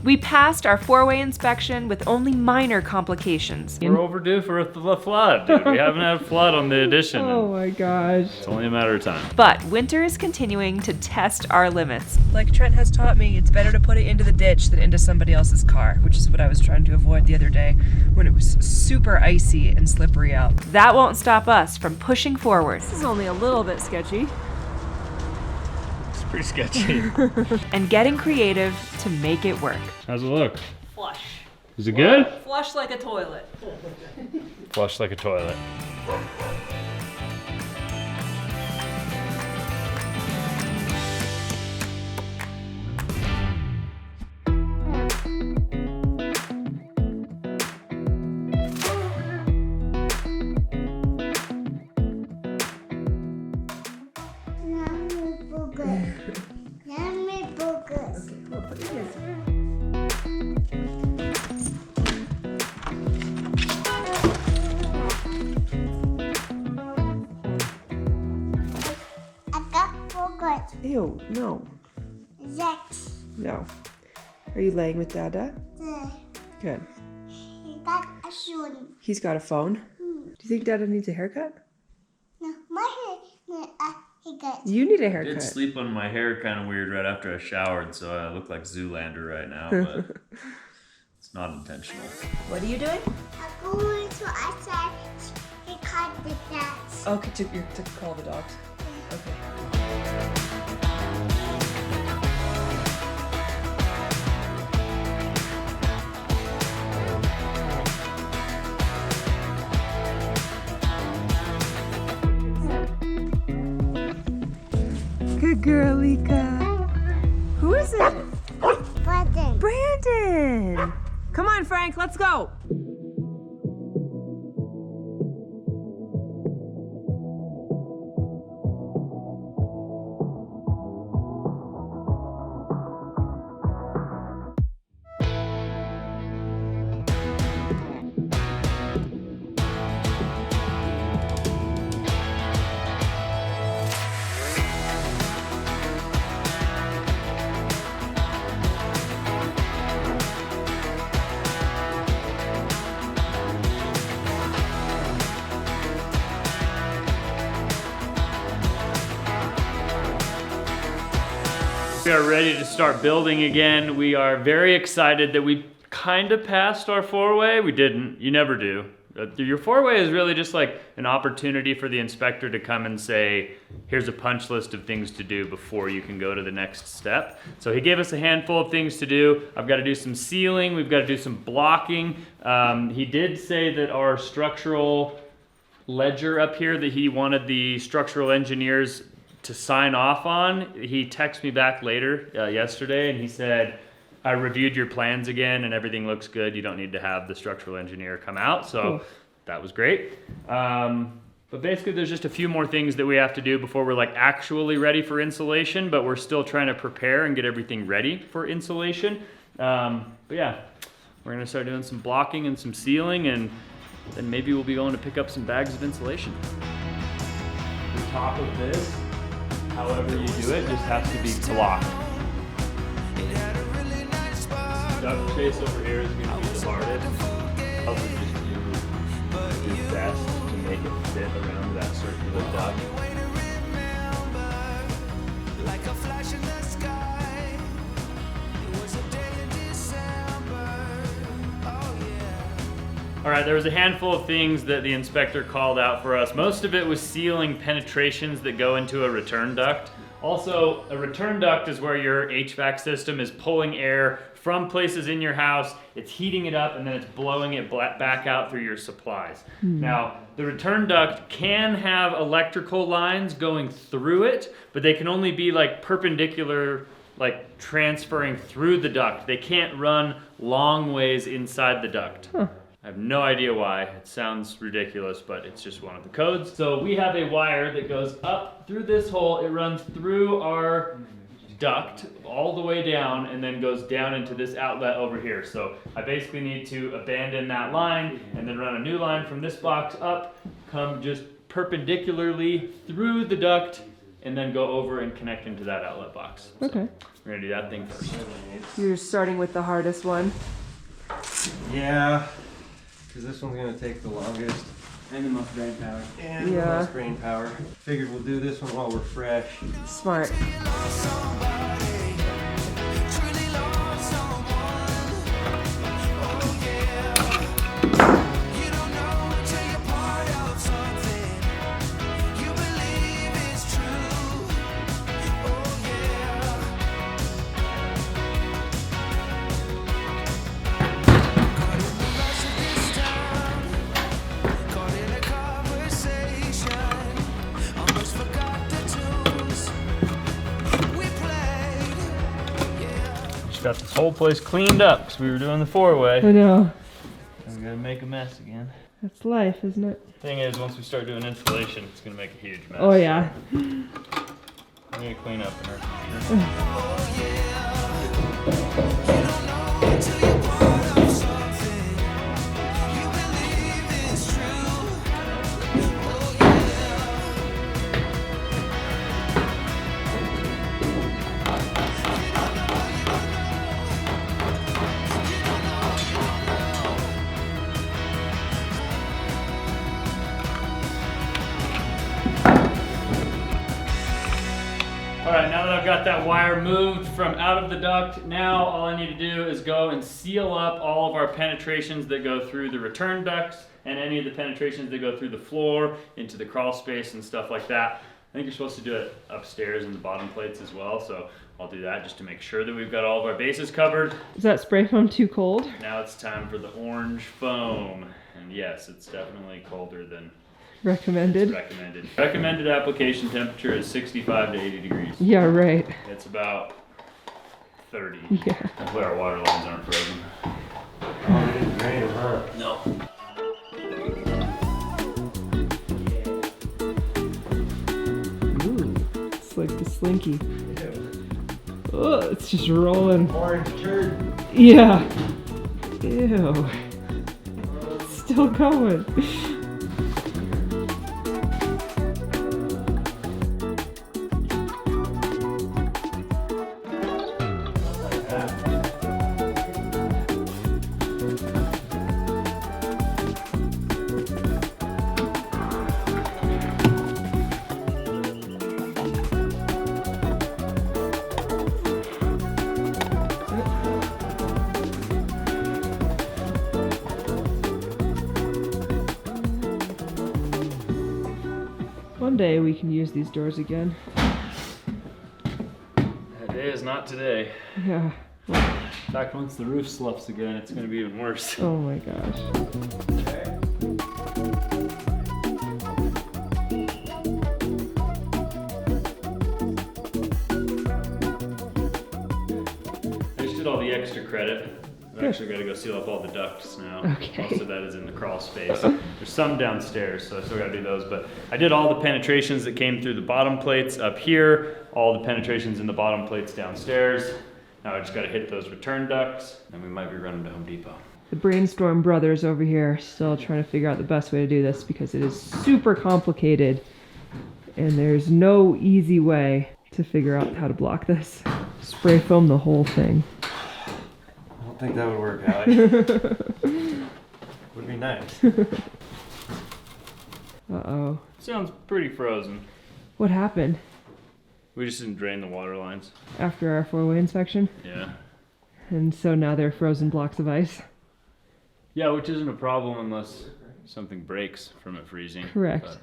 We passed our 4-way inspection with only minor complications. We're overdue for a flood, dude. We haven't had a flood on the addition. Oh my gosh. It's only a matter of time. But winter is continuing to test our limits. Like Trent has taught me, it's better to put it into the ditch than into somebody else's car, which is what I was trying to avoid the other day when it was super icy and slippery out. That won't stop us from pushing forward. This is only a little bit sketchy. It's pretty sketchy. And getting creative to make it work. How's it look? Flush. Is it good? Flush like a toilet. Flush like a toilet. Ew, no. Yes. No. Are you laying with Dada? Good. He got a shoe. He's got a phone? Do you think Dada needs a haircut? No, my hair. He got. You need a I haircut. did sleep on my hair kind of weird right after I showered, so I look like Zoolander right now, but it's not intentional. What are you doing? I'm going to outside. He caught the dogs. Okay, to call the dogs. Okay. Good girl, Lika. Who is it? Button. Brandon. Come on, Frank, let's go. We are ready to start building again. We are very excited that we kind of passed our 4-way. We didn't. You never do. Your 4-way is really just like an opportunity for the inspector to come and say, here's a punch list of things to do before you can go to the next step. So he gave us a handful of things to do. I've got to do some sealing. We've got to do some blocking. He did say that our structural ledger up here that he wanted the structural engineers to sign off on. He texted me back later yesterday and he said, I reviewed your plans again and everything looks good. You don't need to have the structural engineer come out. So that was great. But basically there's just a few more things that we have to do before we're like actually ready for insulation, but we're still trying to prepare and get everything ready for insulation. But yeah, we're gonna start doing some blocking and some sealing, and then maybe we'll be going to pick up some bags of insulation. The top of this, however you do it, just has to be blocked. Duct space over here is going to be the hardest. I'll just do best to make it fit around that circular duct. All right, there was a handful of things that the inspector called out for us. Most of it was sealing penetrations that go into a return duct. Also, a return duct is where your HVAC system is pulling air from places in your house, it's heating it up, and then it's blowing it back out through your supplies. Now, the return duct can have electrical lines going through it, but they can only be like perpendicular, like transferring through the duct. They can't run long ways inside the duct. I have no idea why. It sounds ridiculous, but it's just one of the codes. So we have a wire that goes up through this hole. It runs through our duct all the way down and then goes down into this outlet over here. So I basically need to abandon that line and then run a new line from this box up, come just perpendicularly through the duct, and then go over and connect into that outlet box. So Okay. we're We're gonna do that thing first. You're starting with the hardest one. Yeah, because this one's gonna take the longest. And the most brain power. And the most brain power. Figured we'll do this one while we're fresh. Smart. Got this whole place cleaned up because we were doing the 4-way. I know. And we gotta make a mess again. That's life, isn't it? Thing is, once we start doing insulation, it's gonna make a huge mess. Oh yeah. So I'm gonna clean up in our All right, now that I've got that wire moved from out of the duct, now all I need to do is go and seal up all of our penetrations that go through the return ducts and any of the penetrations that go through the floor into the crawl space and stuff like that. I think you're supposed to do it upstairs in the bottom plates as well, so I'll do that just to make sure that we've got all of our bases covered. Is that spray foam too cold? Now it's time for the orange foam. And yes, it's definitely colder than Recommended? recommended. Recommended application temperature is 65 to 80 degrees. Yeah, right. It's about 30. Yeah. Hopefully our water lines aren't frozen. Oh, it didn't drain them, huh? No. Ooh, it's like the slinky. Oh, it's just rolling. Orange turd. Yeah. Ew. It's still going. One day we can use these doors again. That day is not today. Yeah. In fact, once the roof sloughs again, it's going to be even worse. Oh my gosh. I just did all the extra credit. I've actually got to go seal up all the ducts now. Okay. Most of that is in the crawl space. There's some downstairs, so I still got to do those. But I did all the penetrations that came through the bottom plates up here, all the penetrations in the bottom plates downstairs. Now I just got to hit those return ducts, and we might be running to Home Depot. The Brainstorm brothers over here still trying to figure out the best way to do this because it is super complicated and there's no easy way to figure out how to block this. Spray foam the whole thing. I don't think that would work, Allie. Would be nice. Uh-oh. Sounds pretty frozen. What happened We just didn't drain the water lines. after our four-way inspection? Yeah. And so now they're frozen blocks of ice? Yeah, which isn't a problem unless something breaks from it freezing. Correct. But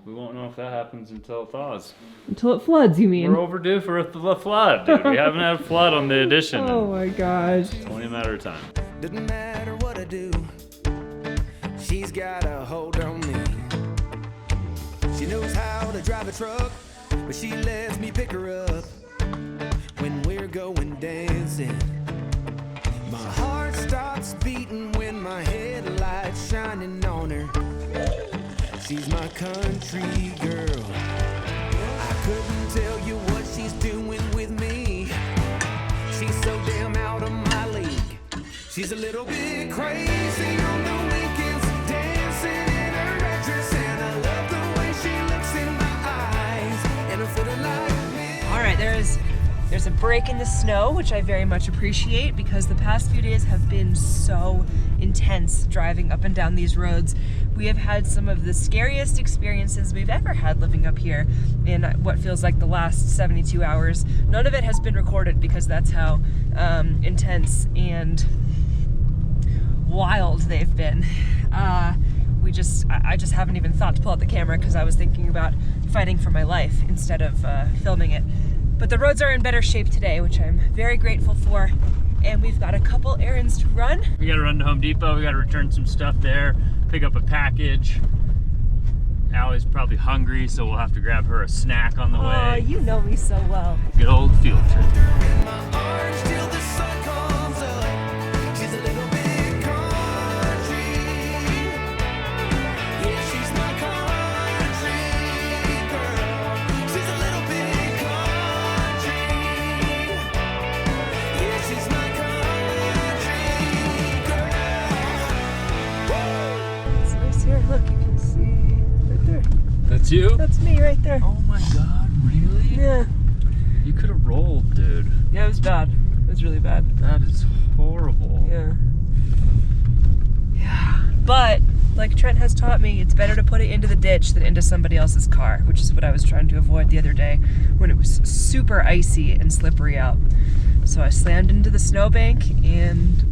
we won't know if that happens until it thaws. Until it floods, you mean? We're overdue for a flood, dude. We haven't had a flood on the addition. Oh my gosh. It's only a matter of time. Doesn't matter what I do, she's got a hold on me. She knows how to drive a truck, but she lets me pick her up when we're going dancing. My heart starts beating when my headlights shining on her. She's my country girl. I couldn't tell you what she's doing with me. She's so damn out of my league. She's a little bit crazy on the weekends, dancing in her red dress, and I love the way she looks in my eyes, and a feeling like me. All right, there's There's a break in the snow, which I very much appreciate because the past few days have been so intense driving up and down these roads. We have had some of the scariest experiences we've ever had living up here in what feels like the last 72 hours. None of it has been recorded because that's how intense and wild they've been. I just haven't even thought to pull out the camera because I was thinking about fighting for my life instead of filming it. But the roads are in better shape today, which I'm very grateful for. And we've got a couple errands to run. We gotta run to Home Depot, we gotta return some stuff there, pick up a package. Allie's probably hungry, so we'll have to grab her a snack on the Oh, way. you know me so well. Good old field trip. It's nice here. Look, you can see right there. That's you? That's me right there. Oh my god, really? Yeah. You could have rolled, dude. Yeah, it was bad. It was really bad. That is horrible. Yeah. Yeah. But, like Trent has taught me, it's better to put it into the ditch than into somebody else's car, which is what I was trying to avoid the other day when it was super icy and slippery out. So I slammed into the snowbank and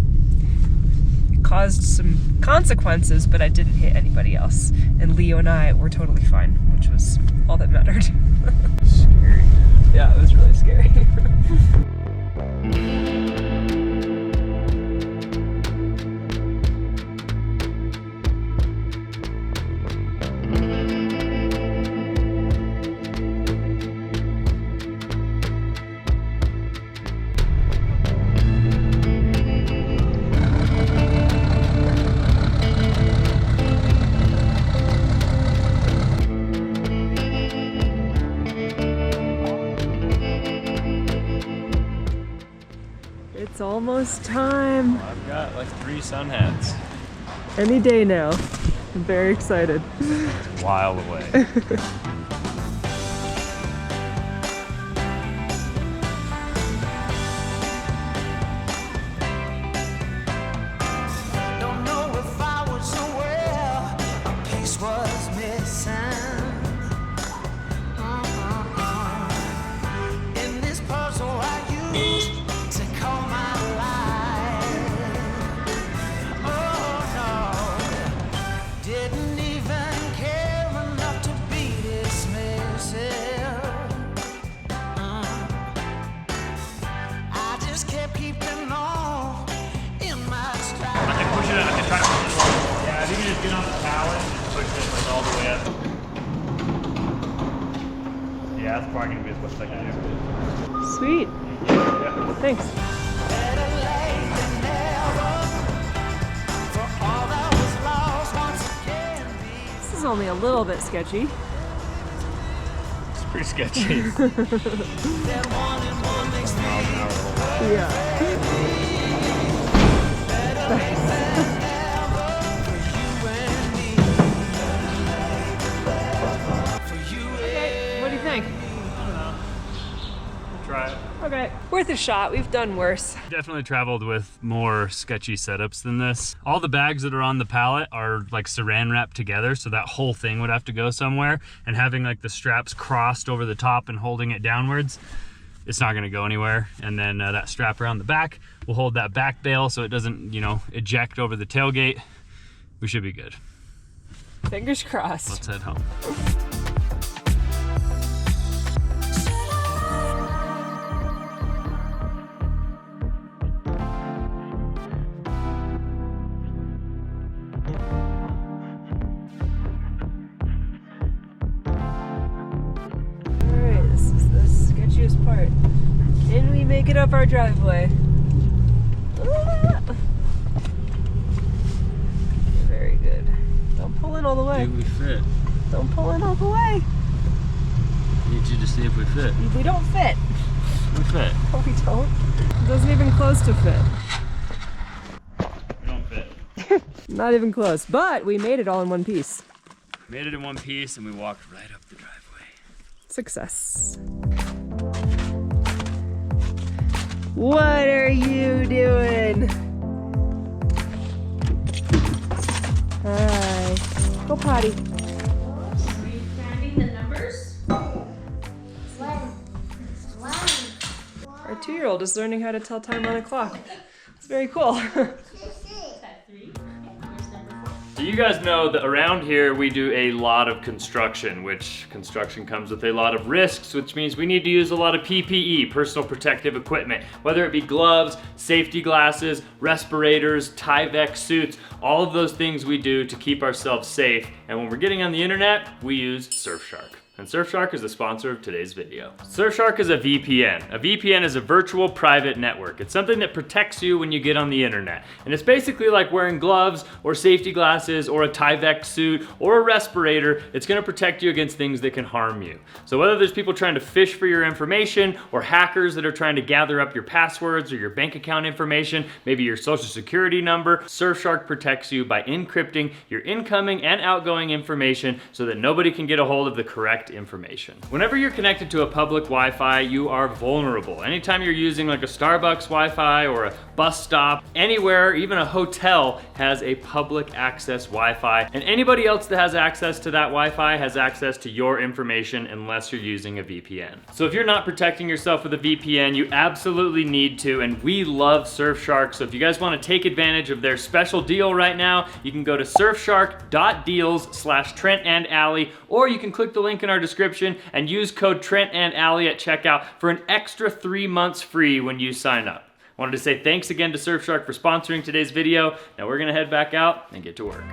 it caused some consequences, but I didn't hit anybody else. And Leo and I were totally fine, which was all that mattered. Scary. Yeah, it was really scary. It's almost time. I've got like 3 sun hats. Any day now. I'm very excited. A while away. Don't know if I was aware a piece was missing. In this puzzle I used to call my life. Oh no, didn't even care enough to be dismissive. I just kept keeping on in my stride. I can push it, I can try to push it along. Yeah, if you can just get on the pallet and push it like all the way up. Yeah, that's probably gonna be as much as I can do. Sweet. Yeah. Thanks. Better late than never. For all that was lost once again. This is only a little bit sketchy. It's pretty sketchy. That 1 and 1 makes 3. Yeah. What do you think? Try it. Okay. Worth a shot. We've done worse. Definitely traveled with more sketchy setups than this. All the bags that are on the pallet are like saran wrapped together, so that whole thing would have to go somewhere, and having like the straps crossed over the top and holding it downwards, it's not going to go anywhere. And then that strap around the back will hold that back bail so it doesn't, you know, eject over the tailgate. We should be good. Fingers crossed. Let's head home. Alright, this is the sketchiest part. Can we make it up our driveway? Ah! Very good. Don't pull in all the way. Do we fit? Don't pull in all the way. Need you to see if we fit. We don't fit. We fit. No, we don't. It doesn't even close to fit. We don't fit. Not even close. But we made it all in one piece. Made it in one piece and we walked right up the driveway. Success. What are you doing? Hi. Go potty. Are you counting the numbers? One. Our 2-year-old is learning how to tell time on a clock. It's very cool. At 3. And here's number 4. So you guys know that around here we do a lot of construction, which construction comes with a lot of risks, which means we need to use a lot of PPE, personal protective equipment, whether it be gloves, safety glasses, respirators, Tyvek suits, all of those things we do to keep ourselves safe. And when we're getting on the internet, we use Surfshark. And Surfshark is the sponsor of today's video. Surfshark is a VPN. A VPN is a virtual private network. It's something that protects you when you get on the internet. And it's basically like wearing gloves or safety glasses or a Tyvek suit or a respirator. It's gonna protect you against things that can harm you. So whether there's people trying to fish for your information or hackers that are trying to gather up your passwords or your bank account information, maybe your social security number, Surfshark protects you by encrypting your incoming and outgoing information so that nobody can get a hold of the correct information. Whenever you're connected to a public Wi-Fi, you are vulnerable. Anytime you're using like a Starbucks Wi-Fi or a bus stop, anywhere, even a hotel has a public access Wi-Fi, and anybody else that has access to that Wi-Fi has access to your information unless you're using a VPN. So if you're not protecting yourself with a VPN, you absolutely need to, and we love Surfshark. So if you guys want to take advantage of their special deal right now, you can go to surfshark.deals/Trent and Allie, or you can click the link in our description and use code Trent and Allie at checkout for an extra 3 months free when you sign up. Wanted to say thanks again to Surfshark for sponsoring today's video. Now we're gonna head back out and get to work.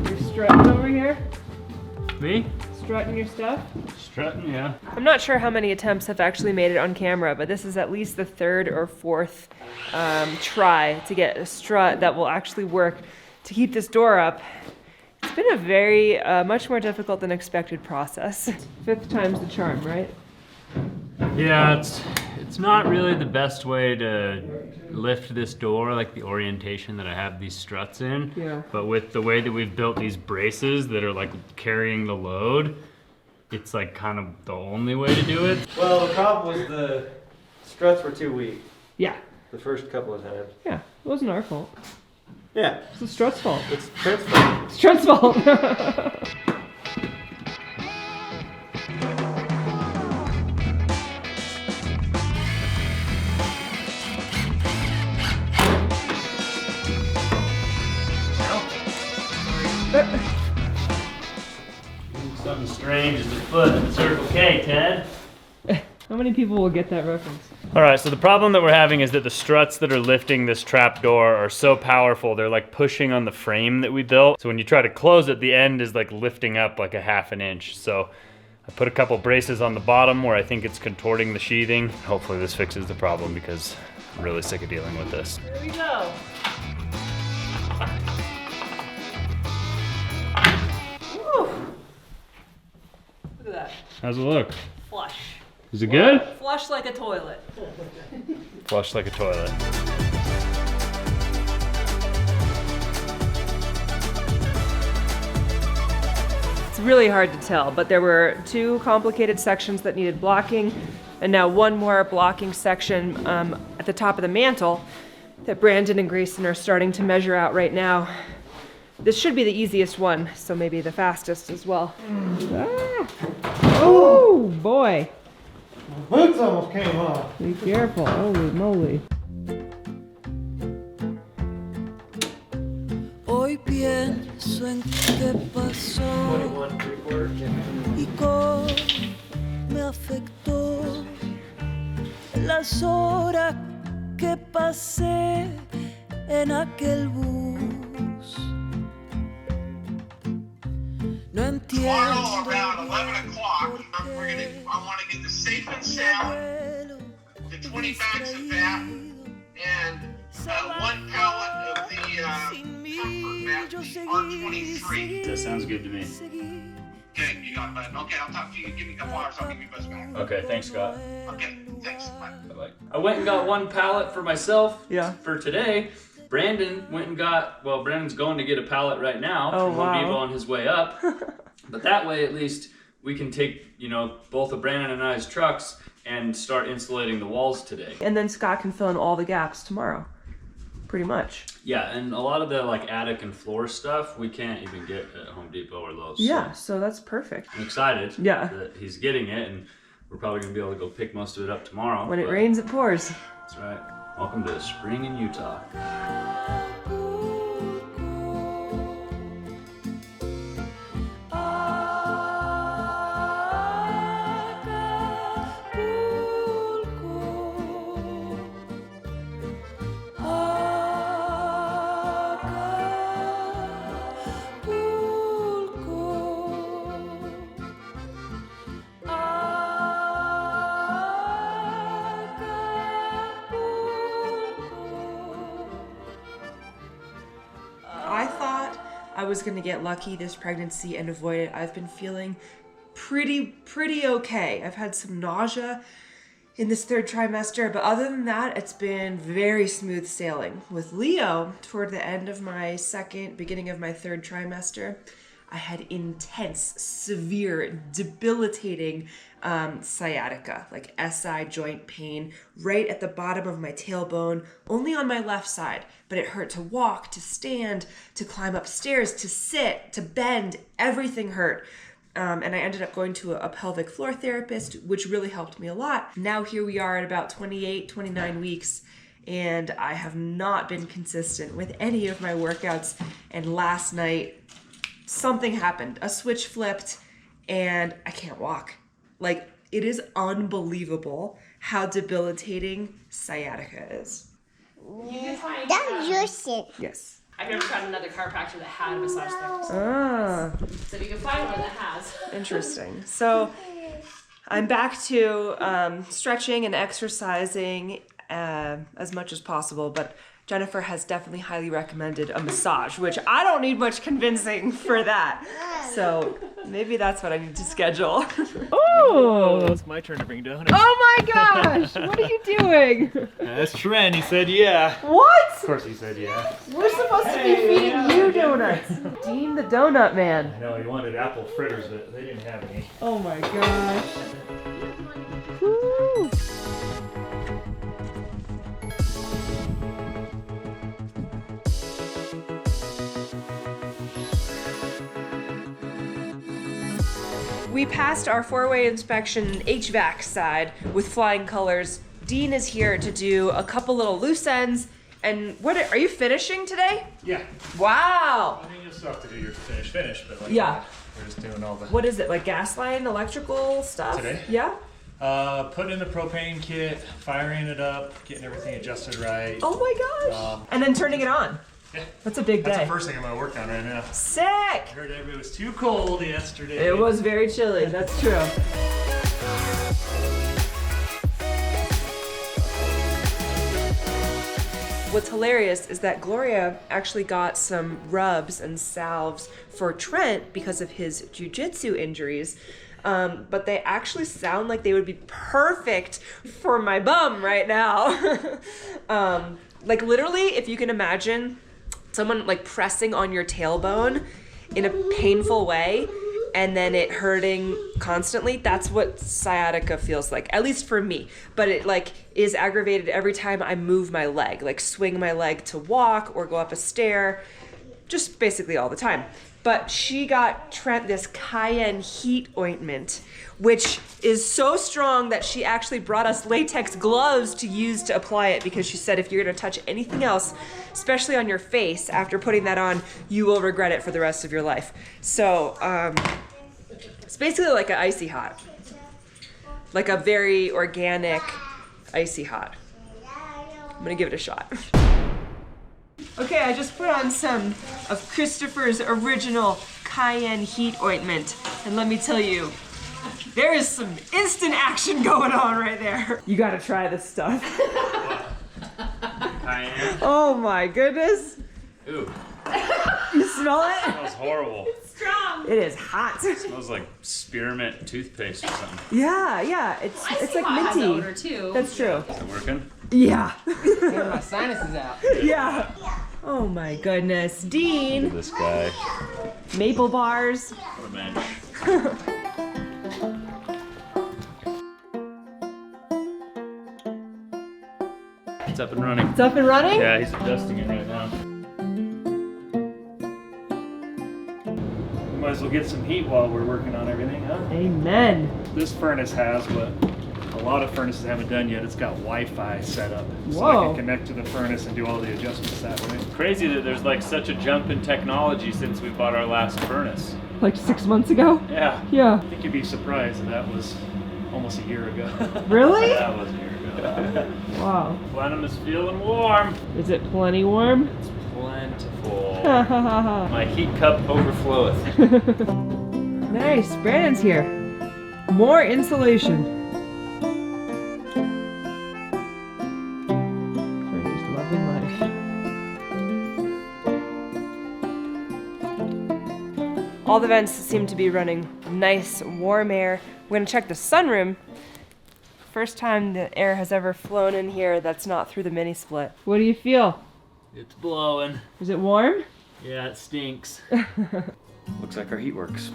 You're strutting over here? Me? Strutting your stuff? Strutting, yeah. I'm not sure how many attempts have actually made it on camera, but this is at least the 3rd or 4th try to get a strut that will actually work to keep this door up. It's been a very, much more difficult than expected process. 5th time's the charm, right? Yeah, it's not really the best way to lift this door, like the orientation that I have these struts in. Yeah. But with the way that we've built these braces that are like carrying the load, it's like kind of the only way to do it. Well, the problem was the struts were too weak. Yeah. The first couple of times. Yeah, it wasn't our fault. Yeah, It's the strut's fault. it's Trent's fault. It's Trent's fault. Something strange is afoot at the Circle K, Ted. How many people will get that reference? All right, so the problem that we're having is that the struts that are lifting this trapdoor are so powerful, they're like pushing on the frame that we built. So when you try to close it, the end is like lifting up like a 1/2 inch. So I put a couple braces on the bottom where I think it's contorting the sheathing. Hopefully this fixes the problem because I'm really sick of dealing with this. Here we go. Woo. Look at that. How's it look? Flush. Is it good? Flush like a toilet. Flush like a toilet. It's really hard to tell, but there were 2 complicated sections that needed blocking, and now 1 more blocking section at the top of the mantle that Brandon and Grayson are starting to measure out right now. This should be the easiest one, so maybe the fastest as well. Ah. Oh boy. My boots almost came off. Be careful, holy moly. Hoy pienso en qué pasó 21 3/4. y cómo me afectó las horas que pasé en aquel bus. No Tomorrow entiendo around 11 o'clock, por I want to get the safe and sound, abuelo the 20 bags of that, and 1 pallet of the comfort mat, the R23. That sounds good to me. Okay, you got it, bud. Okay, I'll talk to you. Give me a couple hours. I'll give you a buzz back. Okay, thanks, Scott. Okay, thanks. Bye. I went and got 1 pallet for myself Yeah. for today, Brandon went and got, well, Brandon's going to get a pallet right now Oh, from Home wow. Depot on his way up. But that way, at least, we can take, you know, both of Brandon and I's trucks and start insulating the walls today. And then Scott can fill in all the gaps tomorrow. Pretty much. Yeah, and a lot of the like attic and floor stuff we can't even get at Home Depot or Lowe's. Yeah, So so that's perfect. I'm excited Yeah. that he's getting it, and we're probably gonna be able to go pick most of it up tomorrow. When it but rains, it pours. That's right. Welcome to spring in Utah. I thought I was gonna get lucky this pregnancy and avoid it. I've been feeling pretty okay. I've had some nausea in this third trimester, but other than that, it's been very smooth sailing. With Leo, toward the end of my second, beginning of my third trimester, I had intense, severe, debilitating sciatica, like SI joint pain right at the bottom of my tailbone, only on my left side. But it hurt to walk, to stand, to climb upstairs, to sit, to bend. Everything hurt. And I ended up going to a pelvic floor therapist, which really helped me a lot. Now here we are at about 28, 29 weeks, and I have not been consistent with any of my workouts. And last night, something happened. A switch flipped, and I can't walk. Like, it is unbelievable how debilitating sciatica is. You can find, Don't use it. Yes. I've never found another chiropractor that had a massage therapist. Ah. So if you can find one that has. Interesting. So I'm back to stretching and exercising as much as possible, but Jennifer has definitely highly recommended a massage, which I don't need much convincing for that. So maybe that's what I need to schedule. Oh! It's my turn to bring donuts. Oh my gosh! What are you doing? That's Trent. He said yeah. What? Of course he said yeah. We're supposed to be feeding you donuts. Dean the donut man. I know he wanted apple fritters, but they didn't have any. Oh my gosh. Woo. We passed our four-way inspection HVAC side with flying colors. Dean is here to do a couple little loose ends. And what are you finishing today? Yeah. Wow. I mean, you still have to do your finish, but like Yeah. we're just doing all the. What is it, like gas line, electrical stuff? Today? Yeah? Putting in the propane kit, firing it up, getting everything adjusted right. Oh my gosh. And then turning it on. Yeah. That's a big day. That's the first thing I'm gonna work on right now. Sick! I heard it was too cold yesterday. It was very chilly, that's true. What's hilarious is that Gloria actually got some rubs and salves for Trent because of his jujitsu injuries. But they actually sound like they would be perfect for my bum right now. Like literally, if you can imagine someone like pressing on your tailbone in a painful way and then it hurting constantly, that's what sciatica feels like, at least for me. But it like is aggravated every time I move my leg, like swing my leg to walk or go up a stair, just basically all the time. But she got Trent this cayenne heat ointment, which is so strong that she actually brought us latex gloves to use to apply it, because she said if you're gonna touch anything else, especially on your face, after putting that on, you will regret it for the rest of your life. So it's basically like an icy hot, like a very organic icy hot. I'm gonna give it a shot. Okay, I just put on some of Christopher's original cayenne heat ointment, and let me tell you, there is some instant action going on right there. You gotta try this stuff. Cayenne. Oh my goodness. Ooh, You smell it? smells horrible. Strong. It is hot. Smells like spearmint toothpaste or something. Yeah, it's like Has minty. odor too. That's true. Is it working? Yeah. Getting my sinuses out. Yeah. Oh my goodness. Dean. This guy. Maple bars. What a bench. It's up and running. It's up and running? Yeah, he's adjusting it right now. We might as well get some heat while we're working on everything, huh? Amen. This furnace has what a lot of furnaces haven't done yet. It's got Wi-Fi set up. So I Whoa. can connect to the furnace and do all the adjustments that way. Crazy that there's like such a jump in technology since we bought our last furnace. Like 6 months ago? Yeah. Yeah. I think you'd be surprised that was almost a year ago. Really? That was a year ago. Wow. Plenum is feeling warm. Is it plenty warm? It's plentiful. Nice. My heat cup overfloweth. Brandon's here. More insulation. Brandon's loving life. All the vents seem to be running nice, warm air. We're gonna check the sunroom. First time the air has ever flown in here that's not through the mini split. What do you feel? It's blowing. Is it warm? Yeah, it stinks. Looks like our heat works.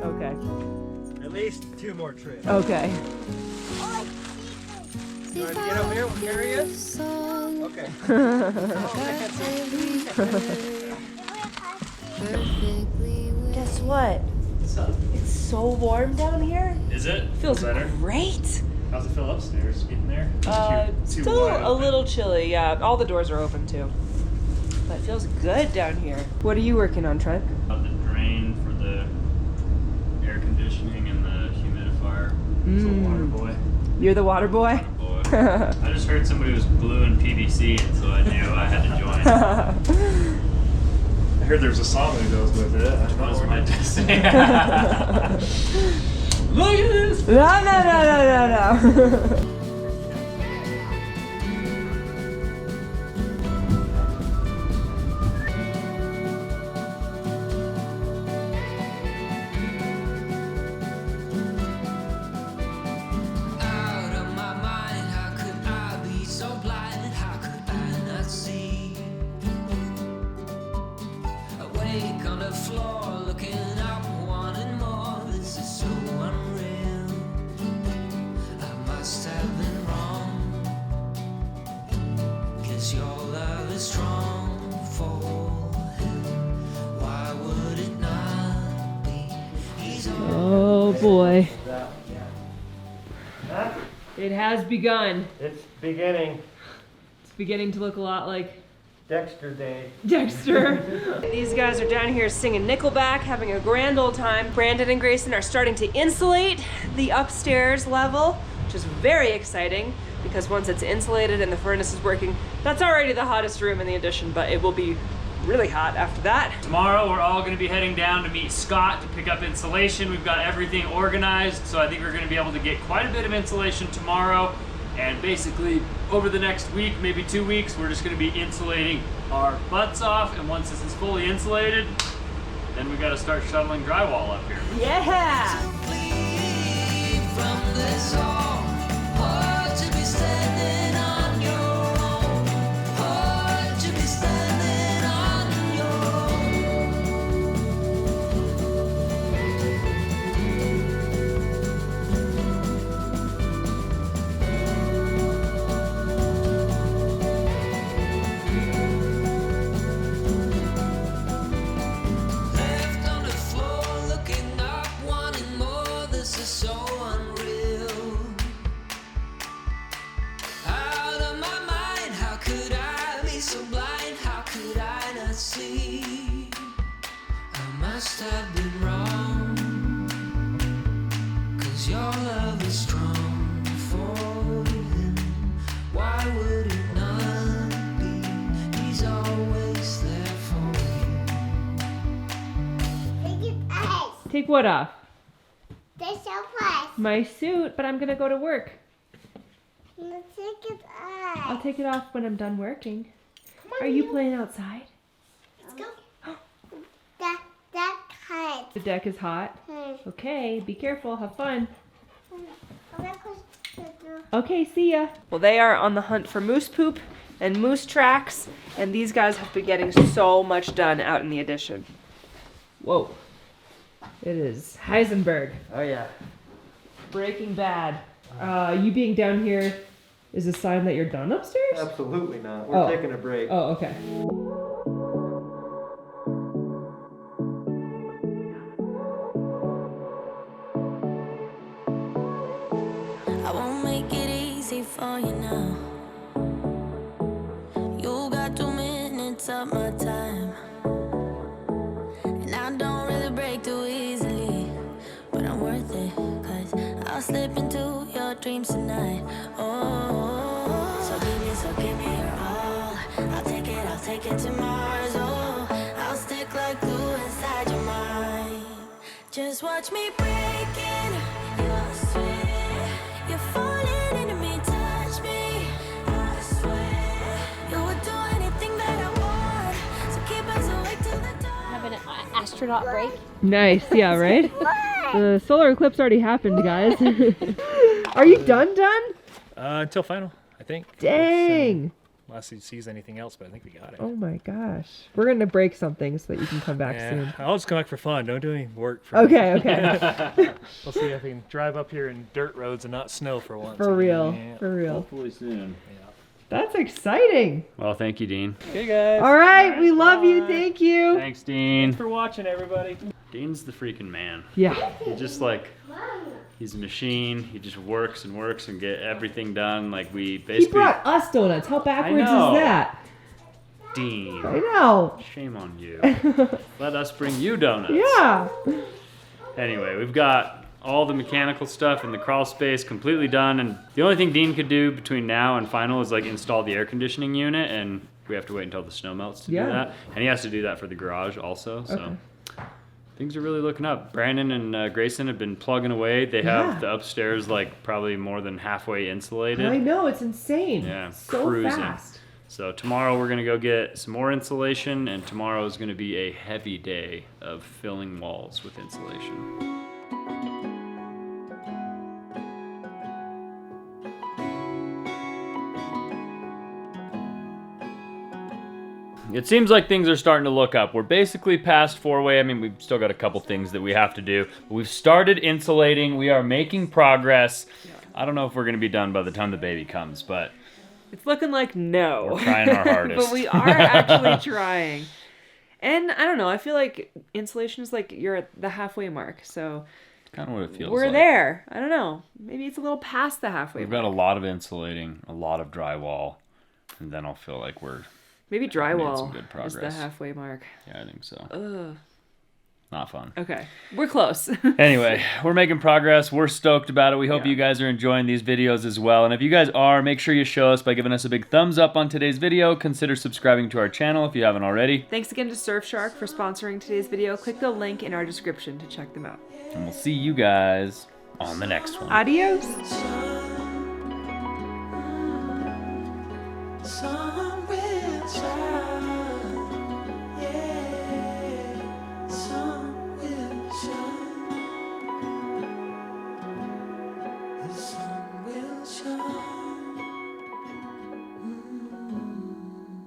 Okay. At least 2 more trips. Okay. You want to get up here? We'll carry you? Okay. Guess what? What's up? It's so warm down here. Is it? Feels better. great. How's it feel upstairs? Getting there? Too Still wide a open. little chilly, yeah. All the doors are open too. But it feels good down here. What are you working on, Trent? The drain for the air conditioning and the humidifier. It's a water boy. You're the water boy? Boy. I just heard somebody was gluing PVC, and so I knew I had to join. I heard there's a song that goes with it. I was my destiny. Look at this! No. Out of my mind, how could I be so blind? How could I not see? Awake on the floor, looking up, wanting more. This is so unreal. I must have been wrong. 'Cause your love is strong for him. Why would it not be? He's Oh boy. It has begun. It's beginning. It's beginning to look a lot like Dexter Day. Dexter. These guys are down here singing Nickelback, having a grand old time. Brandon and Grayson are starting to insulate the upstairs level, which is very exciting because once it's insulated and the furnace is working, that's already the hottest room in the addition, but it will be really hot after that. Tomorrow we're all going to be heading down to meet Scott to pick up insulation. We've got everything organized, so I think we're going to be able to get quite a bit of insulation tomorrow. And basically, over the next week, maybe 2 weeks, we're just going to be insulating our butts off. And once this is fully insulated, then we got to start shoveling drywall up here. Yeah! bleed from this all. Hard to be standing on your own. Hard to be standing on your Left on the floor, looking up, wanting more. This is so unreal. Out of my mind, how could I be so blind? How could I not see? I must have been wrong. 'Cause your love is strong for him. Why would it not be? He's always there for you. Take it ice. Take what off? There's so much. my suit, but I'm gonna go to work. Let's take it off. I'll take it off when I'm done working. Are you playing outside? Let's go. that cut. The deck is hot. Okay, be careful, have fun. Okay, see ya. Well, they are on the hunt for moose poop and moose tracks, and these guys have been getting so much done out in the addition. Whoa. It is Heisenberg. Oh yeah. Breaking Bad. You being down here is a sign that you're done upstairs? Absolutely not. We're taking a break. Oh, okay. I won't make it easy for you now. You got 2 minutes of my time, and I don't really break too easily, but I'm worth it, 'cause I'll slip into your dreams tonight. Oh, so give me your all. I'll take it to Mars. Oh, I'll stick like glue inside your mind. Just watch me breaking your sweat. You're falling into me, touch me. I swear you would do anything that I want. So keep us awake till the dawn. Have an astronaut break. Nice, yeah, right? The solar eclipse already happened, guys. Are you done? Until final, I think. Dang! Unless he sees anything else, but I think we got it. Oh my gosh. We're gonna break something so that you can come back soon. I'll just come back for fun. Don't do any work. For Okay. We'll see if we can drive up here in dirt roads and not snow for once. For real. Yeah. For real. Hopefully soon. That's exciting. Well, thank you, Dean. Okay, guys. All right, we love you. Thank you. Thanks, Dean. Thanks for watching, everybody. Dean's the freaking man. Yeah. He just like, he's a machine. He just works and works and get everything done. Like we He basically. brought us donuts. How backwards is know. that? Dean. I know. Shame on you. Let us bring you donuts. Yeah. Anyway, we've got all the mechanical stuff in the crawl space completely done, and the only thing Dean could do between now and final is like install the air conditioning unit, and we have to wait until the snow melts to do that. And he has to do that for the garage also, so things are really looking up. Brandon and Grayson have been plugging away. They have the upstairs like probably more than halfway insulated. I know, it's insane. Yeah, so cruising. fast. So tomorrow we're gonna go get some more insulation, and tomorrow is gonna be a heavy day of filling walls with insulation. It seems like things are starting to look up. We're basically past four-way. I mean, we've still got a couple things that we have to do. But we've started insulating. We are making progress. I don't know if we're gonna be done by the time the baby comes, but it's looking like no. We're trying our hardest. But we are actually trying. And I don't know, I feel like insulation is like you're at the halfway mark, so kind of what it feels we're like. there. I don't know. Maybe it's a little past the halfway We've mark. got a lot of insulating, a lot of drywall, and then I'll feel like we're maybe made drywall some good is progress. the halfway mark. Yeah, I think so. Ugh. Not fun. Okay, we're close. Anyway, we're making progress. We're stoked about it. We hope you guys are enjoying these videos as well. And if you guys are, make sure you show us by giving us a big thumbs up on today's video. Consider subscribing to our channel if you haven't already. Thanks again to Surfshark for sponsoring today's video. Click the link in our description to check them out. And we'll see you guys on the next one. Adios.